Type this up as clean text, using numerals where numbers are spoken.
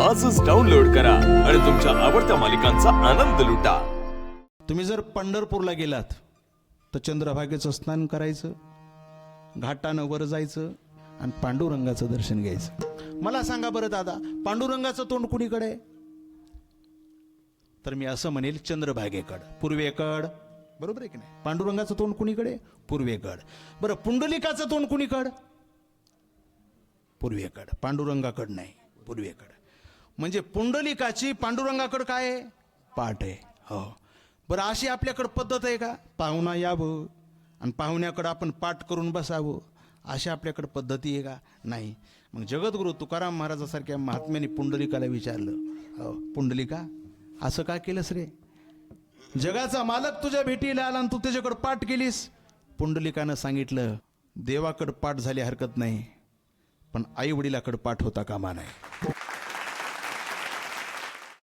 आजच डाउनलोड करा आणि तुमच्या आवडत्या मालिकांचा आनंद लुटा। तुम्ही जर पंढरपूरला गेलात तर चंद्रभागेचं स्नान करायचं, घाटानं वर जायचं आणि पांडुरंगाचं दर्शन घ्यायचं। मला सांगा बरं दादा, पांडुरंगाचं तोंड कुणीकडे? तर मी असं म्हणेल चंद्रभागेकड, पूर्वेकड। बरोबर आहे की नाही? पांडुरंगाचं तोंड कुणीकडे? पूर्वेकड। बरं, पुंडलिकाचं तोंड कुणीकड? पूर्वेकड। पांडुरंगाकड नाही, पूर्वेकड। म्हणजे पुंडलिकाची पांडुरंगाकड काय आहे? पाठ आहे। हो, बरं, अशी आपल्याकडे पद्धत आहे का? पाहुणा यावं आणि पाहुण्याकडं आपण पाठ करून बसावं, अशा आपल्याकडे पद्धती आहे का? नाही। मग जगद्गुरु तुकाराम महाराजासारख्या महात्म्याने पुंडलिकाला विचारलं, हो पुंडलिका, असं का केलंस रे? जगाचा मालक तुझ्या भेटीला आला आणि तू त्याच्याकडे पाठ केलीस? पुंडलिकानं सांगितलं, देवाकडे पाठ झाली हरकत नाही, पण आई वडिलाकडे पाठ होता कामा नये।